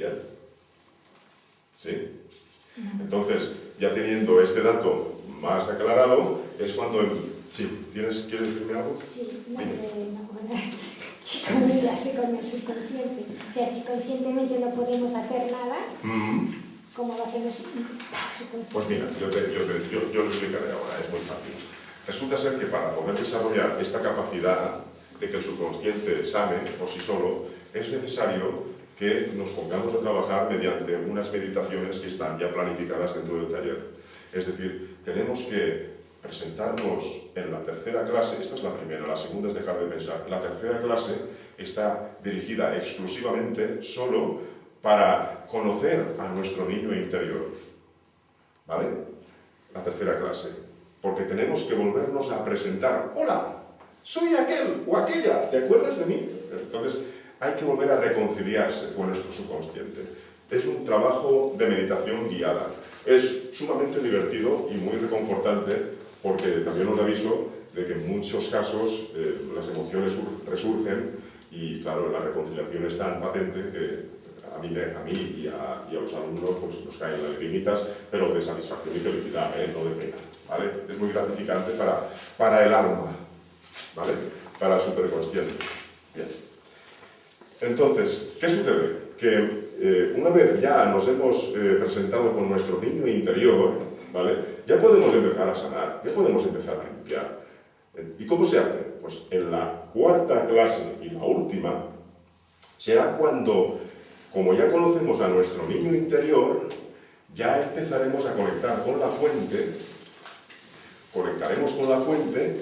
Bien. ¿Sí? Entonces, ya teniendo este dato más aclarado, es cuando... Sí, ¿quieres decirme algo? Sí, no se hace con el subconsciente. O sea, si conscientemente no podemos hacer nada, ¿cómo lo hacemos subconsciente? Pues mira, yo lo explicaré ahora, es muy fácil. Resulta ser que para poder desarrollar esta capacidad de que el subconsciente sane por sí solo, es necesario que nos pongamos a trabajar mediante unas meditaciones que están ya planificadas dentro del taller. Es decir, tenemos que presentarnos en la tercera clase, esta es la primera, la segunda es dejar de pensar. La tercera clase está dirigida exclusivamente solo para conocer a nuestro niño interior. ¿Vale? La tercera clase. Porque tenemos que volvernos a presentar. ¡Hola! Soy aquel o aquella. ¿Te acuerdas de mí? Entonces, hay que volver a reconciliarse con nuestro subconsciente. Es un trabajo de meditación guiada. Es sumamente divertido y muy reconfortante porque también os aviso de que en muchos casos las emociones resurgen y, claro, la reconciliación es tan patente que a mí y a los alumnos pues, nos caen las lagrimitas, pero de satisfacción y felicidad, no de pena, ¿vale? Es muy gratificante para el alma, ¿vale? Para el superconsciente. Bien. Entonces, ¿qué sucede? Que una vez ya nos hemos presentado con nuestro niño interior, ¿vale? Ya podemos empezar a sanar, ya podemos empezar a limpiar. ¿Y cómo se hace? Pues en la cuarta clase y la última será cuando, como ya conocemos a nuestro niño interior, ya empezaremos a conectar con la fuente, conectaremos con la fuente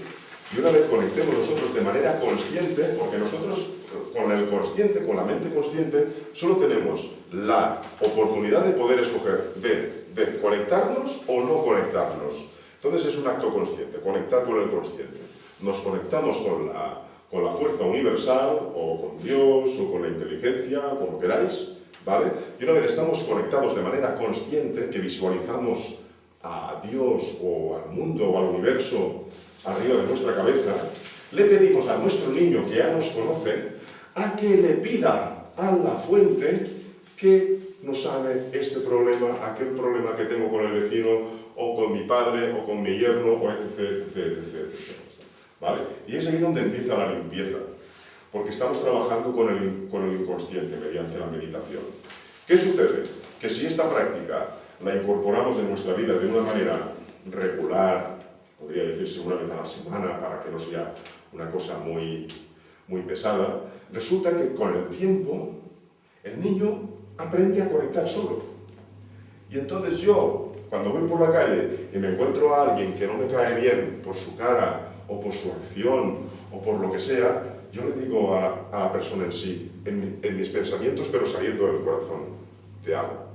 y una vez conectemos nosotros de manera consciente, porque nosotros con el consciente, con la mente consciente, solo tenemos la oportunidad de poder escoger de conectarnos o no conectarnos. Entonces es un acto consciente, conectar con el consciente. Nos conectamos con la fuerza universal, o con Dios, o con la inteligencia, como queráis, ¿vale? Y una vez estamos conectados de manera consciente, que visualizamos a Dios, o al mundo, o al universo arriba de nuestra cabeza, le pedimos a nuestro niño que ya nos conoce, a que le pida a la fuente que nos sane este problema, aquel problema que tengo con el vecino, o con mi padre, o con mi yerno, o etc, etc, etc, etc. ¿Vale? Y es ahí donde empieza la limpieza, porque estamos trabajando con el inconsciente mediante la meditación. ¿Qué sucede? Que si esta práctica la incorporamos en nuestra vida de una manera regular, podría decirse una vez a la semana, para que no sea una cosa muy pesada, resulta que con el tiempo el niño aprende a conectar solo. Y entonces yo, cuando voy por la calle y me encuentro a alguien que no me cae bien por su cara, o por su acción, o por lo que sea, yo le digo a la persona en sí, en mis pensamientos, pero saliendo del corazón, te amo.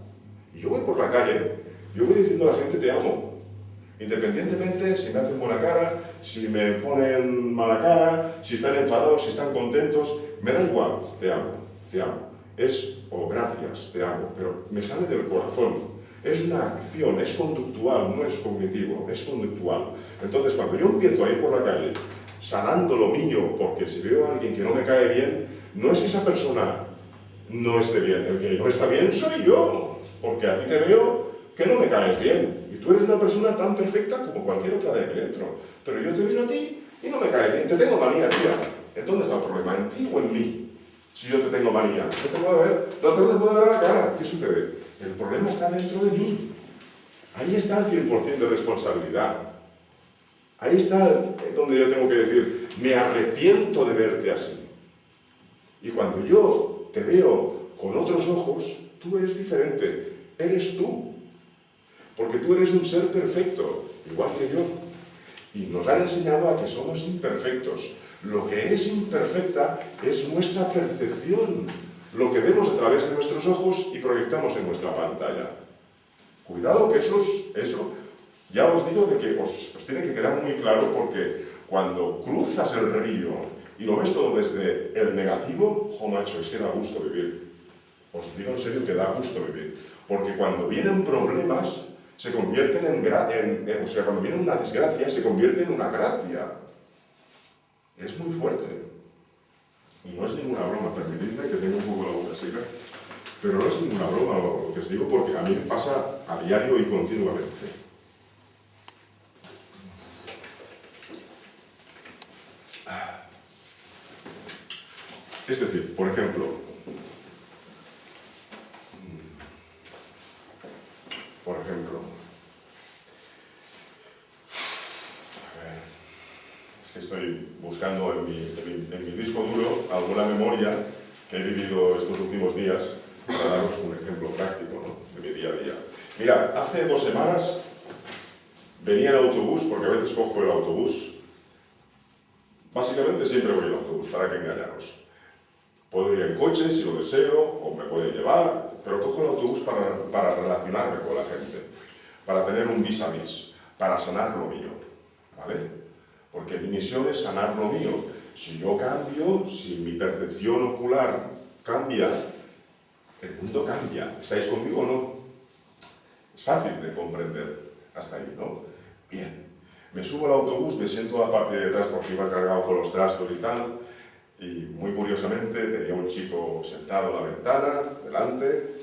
Y yo voy por la calle, yo voy diciendo a la gente, te amo. Independientemente si me hacen buena cara, si me ponen mala cara, si están enfadados, si están contentos, me da igual, te amo, te amo. Gracias, te amo, pero me sale del corazón. Es una acción, es conductual, no es cognitivo, es conductual. Entonces, cuando yo empiezo a ir por la calle, sanando lo mío, porque si veo a alguien que no me cae bien, no es que esa persona no esté bien, el que no está bien soy yo, porque a ti te veo que no me caes bien. Y tú eres una persona tan perfecta como cualquier otra de aquí dentro. Pero yo te miro a ti y no me caes bien, te tengo manía, tía. ¿Dónde está el problema? ¿En ti o en mí? Si yo te tengo manía, no te puedo ver, no te puedo ver a la cara. ¿Qué sucede? El problema está dentro de mí. Ahí está el 100% de responsabilidad. Ahí está donde yo tengo que decir, me arrepiento de verte así. Y cuando yo te veo con otros ojos, tú eres diferente, eres tú. Porque tú eres un ser perfecto, igual que yo. Y nos han enseñado a que somos imperfectos. Lo que es imperfecta es nuestra percepción, lo que vemos a través de nuestros ojos y proyectamos en nuestra pantalla. Cuidado que eso ya os digo de que os tiene que quedar muy claro, porque cuando cruzas el río y lo ves todo desde el negativo, jo macho, es que da gusto vivir. Os digo en serio que da gusto vivir. Porque cuando vienen problemas, se convierten cuando viene una desgracia, se convierte en una gracia. Es muy fuerte. Y no es ninguna broma, permitidme que tengo un poco la boca seca. Pero no es ninguna broma lo que os digo, porque a mí me pasa a diario y continuamente. Es decir, por ejemplo, es que estoy buscando en mi disco duro alguna memoria que he vivido estos últimos días para daros un ejemplo práctico, ¿no?, de mi día a día. Mira, hace 2 semanas venía en autobús, porque a veces cojo el autobús. Básicamente siempre voy en autobús, para que engañaros. Puedo ir en coche si lo deseo, o me puede llevar, pero cojo el autobús para relacionarme con la gente, para tener un vis a vis, para sanar lo mío, ¿vale? Porque mi misión es sanar lo mío. Si yo cambio, si mi percepción ocular cambia, el mundo cambia. ¿Estáis conmigo o no? Es fácil de comprender hasta ahí, ¿no? Bien, me subo al autobús, me siento a la parte de atrás porque iba cargado con los trastos y tal, y muy curiosamente tenía un chico sentado en la ventana, delante,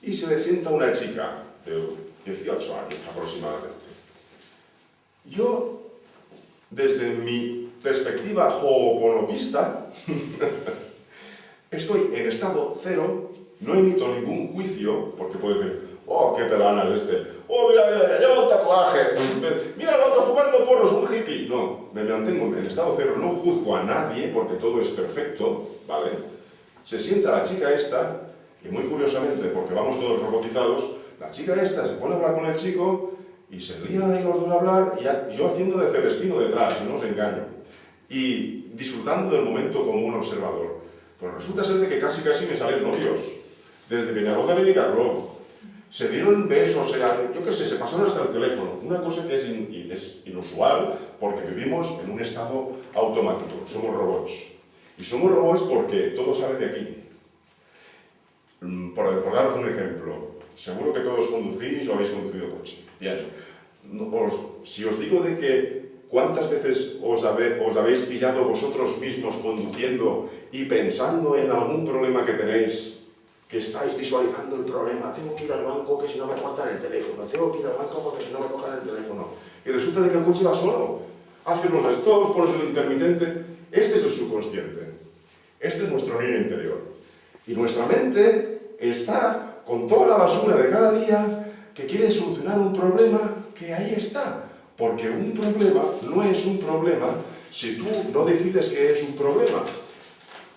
y se le sienta una chica de 18 años aproximadamente. Yo, desde mi perspectiva ho'oponopista, estoy en estado cero, no emito ningún juicio, porque puedo decir, oh, qué pelana es este, oh, mira, lleva un tatuaje, mira el otro fumando porros, un hippie. No, me mantengo en estado cero, no juzgo a nadie porque todo es perfecto, ¿vale? Se sienta la chica esta, y muy curiosamente, porque vamos todos robotizados, la chica esta se pone a hablar con el chico y se lían ahí los dos a hablar, y yo haciendo de Celestino detrás, no os engaño, y disfrutando del momento como un observador. Pues resulta ser de que casi me salen novios, desde Peñarroja de Vicarró. Se dieron besos, yo qué sé, se pasaron hasta el teléfono. Una cosa que es inusual, porque vivimos en un estado automático, somos robots. Y somos robots porque todo sale de aquí. Por daros un ejemplo, seguro que todos conducís o habéis conducido coche. Bien, si os digo de que cuántas veces os habéis pillado vosotros mismos conduciendo y pensando en algún problema que tenéis, que estáis visualizando el problema, tengo que ir al banco que si no me cortan el teléfono, tengo que ir al banco porque si no me cojan el teléfono, y resulta de que el coche va solo, hace unos stops, pones el intermitente. Este es el subconsciente, este es nuestro niño interior, y nuestra mente está con toda la basura de cada día que quiere solucionar un problema que ahí está, porque un problema no es un problema si tú no decides que es un problema.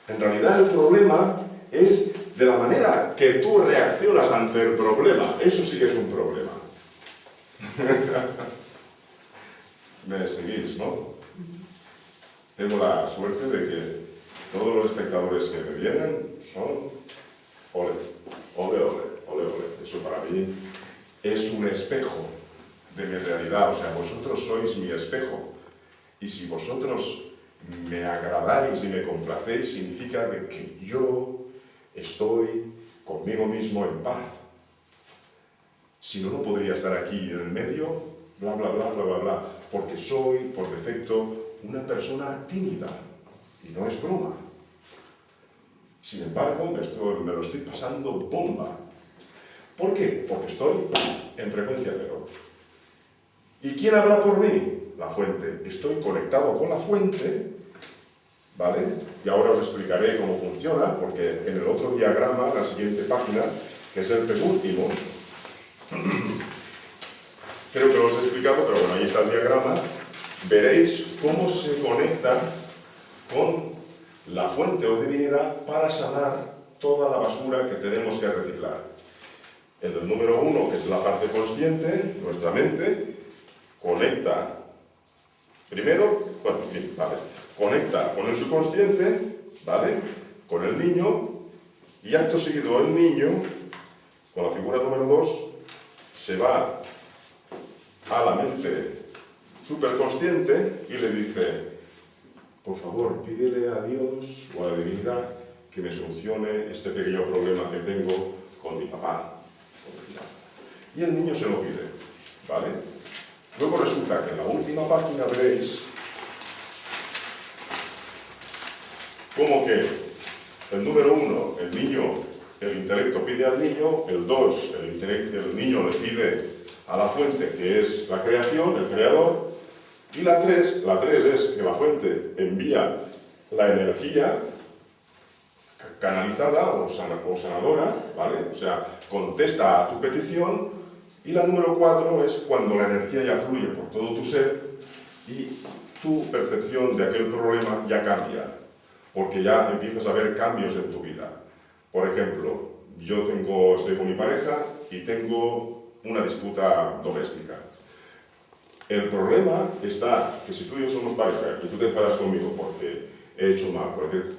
En realidad el problema es de la manera que tú reaccionas ante el problema. Eso sí que es un problema. Me seguís, ¿no? Tengo la suerte de que todos los espectadores que me vienen son ole, ole, ole, ole, ole. Eso para mí es un espejo de mi realidad. O sea, vosotros sois mi espejo. Y si vosotros me agradáis y me complacéis, significa de que yo estoy conmigo mismo en paz. Si no, no podría estar aquí en el medio, bla, bla, bla, bla, bla, bla, porque soy, por defecto, una persona tímida, y no es broma. Sin embargo, me lo estoy pasando bomba. ¿Por qué? Porque estoy en frecuencia cero. ¿Y quién habla por mí? La fuente. Estoy conectado con la fuente, ¿vale? Y ahora os explicaré cómo funciona, porque en el otro diagrama, la siguiente página, que es el penúltimo, creo que lo os he explicado, pero bueno, ahí está el diagrama, veréis cómo se conecta con la fuente o divinidad para sanar toda la basura que tenemos que reciclar. En el número 1, que es la parte consciente, nuestra mente, conecta primero, bueno, en fin, vale, conecta con el subconsciente, ¿vale?, con el niño, y acto seguido el niño, con la figura número 2, se va a la mente superconsciente y le dice, por favor, pídele a Dios o a la divinidad que me solucione este pequeño problema que tengo con mi papá. Y el niño se lo pide, ¿vale? Luego resulta que en la última página veréis como que el número 1, el niño el intelecto pide al niño, el 2, el niño le pide a la fuente, que es la creación, el creador, y la 3 es que la fuente envía la energía canalizada o sanadora, ¿vale? O sea, contesta a tu petición, y la número 4 es cuando la energía ya fluye por todo tu ser y tu percepción de aquel problema ya cambia, porque ya empiezas a ver cambios en tu vida. Por ejemplo, yo estoy con mi pareja y tengo una disputa doméstica. El problema está que si tú y yo somos pareja y tú te enfadas conmigo porque he hecho mal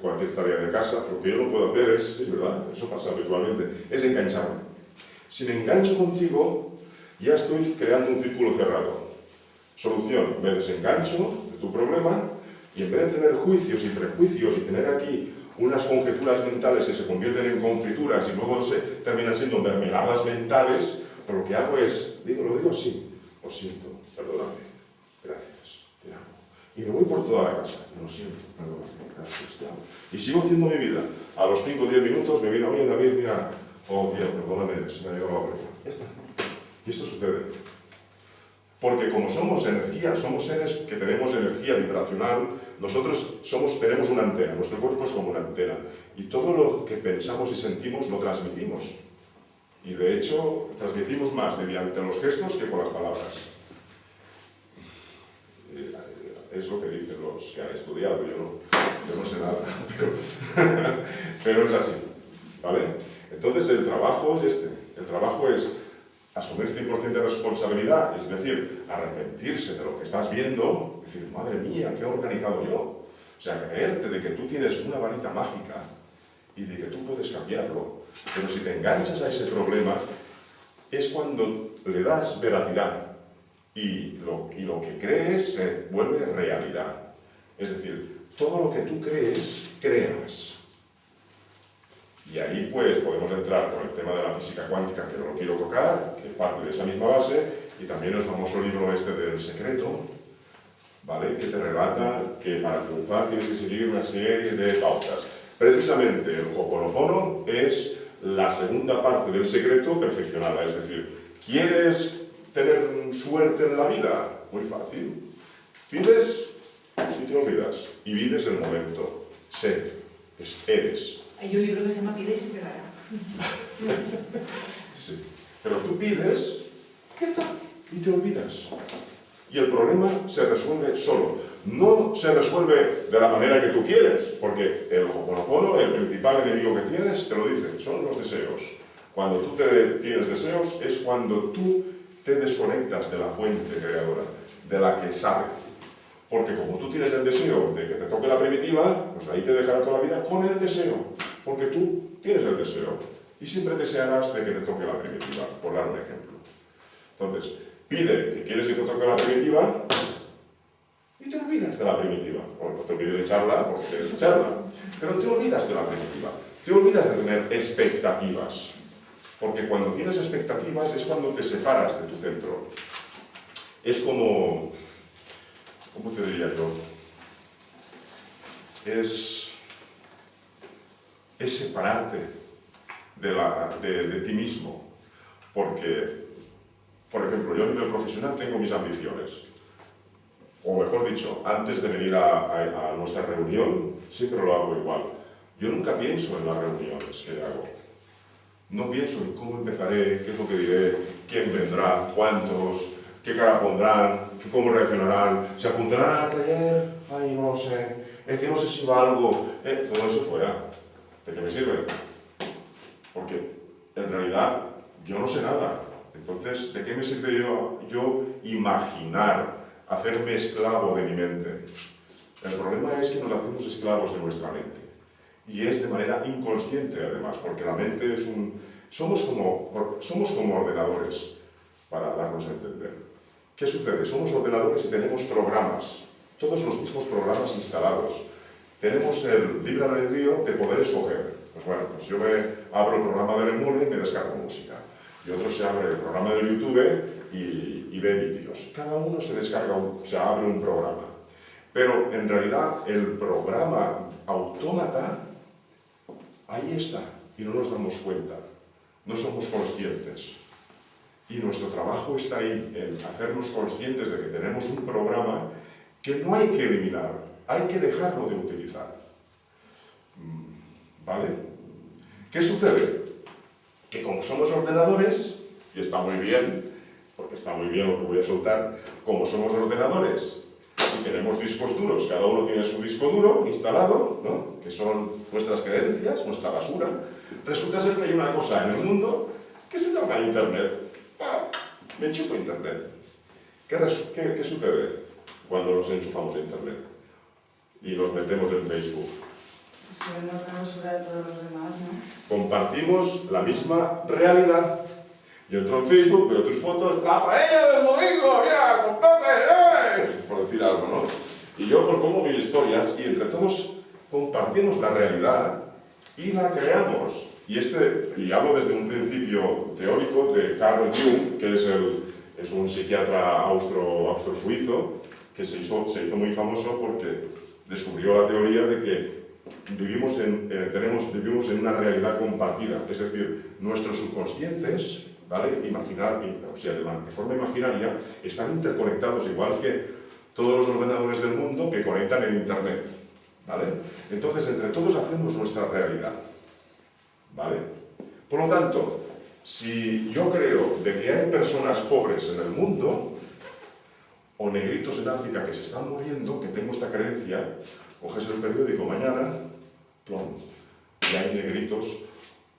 cualquier tarea de casa, lo que yo no puedo hacer es verdad, eso pasa habitualmente, es engancharme. Si me engancho contigo, ya estoy creando un círculo cerrado. Solución, me desengancho de tu problema y en vez de tener juicios y prejuicios y tener aquí unas conjeturas mentales que se convierten en confituras y luego terminan siendo mermeladas mentales, pues lo que hago es, lo digo así, lo siento, perdóname, gracias, te amo. Y me voy por toda la casa, lo siento, perdóname, gracias, te amo. Y sigo haciendo mi vida. A los 5 o 10 minutos me viene, oye David, mira, oh tío, perdóname, se me ha ido la oreja. Ya está. Y esto sucede. Porque como somos energía, somos seres que tenemos energía vibracional, nosotros tenemos una antena, nuestro cuerpo es como una antena, y todo lo que pensamos y sentimos lo transmitimos. Y de hecho, transmitimos más mediante los gestos que con las palabras. Es lo que dicen los que han estudiado, yo no sé nada, pero es así, ¿vale? Entonces el trabajo es el trabajo es asumir 100% de responsabilidad, es decir, arrepentirse de lo que estás viendo, decir, madre mía, ¿qué he organizado yo? O sea, creerte de que tú tienes una varita mágica y de que tú puedes cambiarlo. Pero si te enganchas a ese problema, es cuando le das veracidad y lo que crees se vuelve realidad. Es decir, todo lo que tú crees, creas. Y ahí pues podemos entrar con el tema de la física cuántica, que no lo quiero tocar, que parte de esa misma base, y también el famoso libro del secreto, ¿vale? Que te relata que para triunfar tienes que seguir una serie de pautas. Precisamente el Ho'oponopono es la segunda parte del secreto perfeccionada, es decir, ¿quieres tener suerte en la vida? Muy fácil. Pides y te olvidas, y vives el momento. Sé, eres. Hay un libro que se llama Pide y se te dará. Sí. Pero tú pides, ya está, y te olvidas. Y el problema se resuelve solo. No se resuelve de la manera que tú quieres, porque el Ho'oponopono, el principal enemigo que tienes, te lo dice, son los deseos. Cuando tú tienes deseos es cuando tú te desconectas de la fuente creadora, de la que sabe. Porque como tú tienes el deseo de que te toque la primitiva, pues ahí te dejará toda la vida con el deseo. Porque tú tienes el deseo y siempre desearás de que te toque la primitiva, por dar un ejemplo. Entonces, pide que quieres que te toque la primitiva y te olvidas de la primitiva. Bueno, no te olvides de echarla porque quieres echarla, pero te olvidas de la primitiva. Te olvidas de tener expectativas. Porque cuando tienes expectativas es cuando te separas de tu centro. Es como... ¿Cómo te diría yo? Es separarte de ti mismo. Porque, por ejemplo, yo a nivel profesional tengo mis ambiciones. O mejor dicho, antes de venir a nuestra reunión, siempre lo hago igual. Yo nunca pienso en las reuniones que hago. No pienso en cómo empezaré, qué es lo que diré, quién vendrá, cuántos, qué cara pondrán, cómo reaccionarán, se apuntarán al taller, ay, no lo sé, es que no sé si valgo, todo eso fuera. ¿De qué me sirve? Porque en realidad yo no sé nada. Entonces, ¿de qué me sirve yo imaginar, hacerme esclavo de mi mente? El problema es que nos hacemos esclavos de nuestra mente. Y es de manera inconsciente, además, porque la mente es somos como ordenadores, para darnos a entender. ¿Qué sucede? Somos ordenadores y tenemos programas, todos los mismos programas instalados. Tenemos el libre albedrío de poder escoger. Pues bueno, pues yo abro el programa del Emule y me descargo música. Y otro se abre el programa del YouTube y ve vídeos. Cada uno se abre un programa. Pero en realidad el programa autómata, ahí está. y no nos damos cuenta, no somos conscientes. Y nuestro trabajo está ahí, en hacernos conscientes de que tenemos un programa que no hay que eliminar, hay que dejarlo de utilizar. ¿Vale? ¿Qué sucede? Que como somos ordenadores, y está muy bien, porque está muy bien lo que voy a soltar, como somos ordenadores y tenemos discos duros, cada uno tiene su disco duro instalado, ¿no? Que son nuestras creencias, nuestra basura, resulta ser que hay una cosa en el mundo que se llama Internet. Me enchufo a Internet. ¿Qué sucede cuando nos enchufamos a Internet y nos metemos en Facebook? Pues vemos la basura de todos los demás, ¿no? Compartimos la misma realidad. Yo entro en Facebook, veo tus fotos, ¡la paella del domingo! ¡Mira, con Pepe! Por decir algo, ¿no? Y yo pues pongo mil historias y entre todos compartimos la realidad y la creamos. Y hablo desde un principio teórico de Carl Jung, que es un psiquiatra austro-suizo, que se hizo muy famoso porque descubrió la teoría de que vivimos en una realidad compartida, es decir, nuestros subconscientes, ¿vale? De forma imaginaria, están interconectados igual que todos los ordenadores del mundo que conectan en Internet, ¿vale? Entonces, entre todos hacemos nuestra realidad, ¿vale? Por lo tanto, si yo creo de que hay personas pobres en el mundo, o negritos en África que se están muriendo, que tengo esta creencia, coges el periódico mañana, plom, y hay negritos,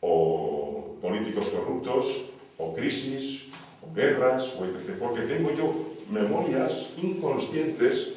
o políticos corruptos, o crisis, o guerras, o etc. Porque tengo yo memorias inconscientes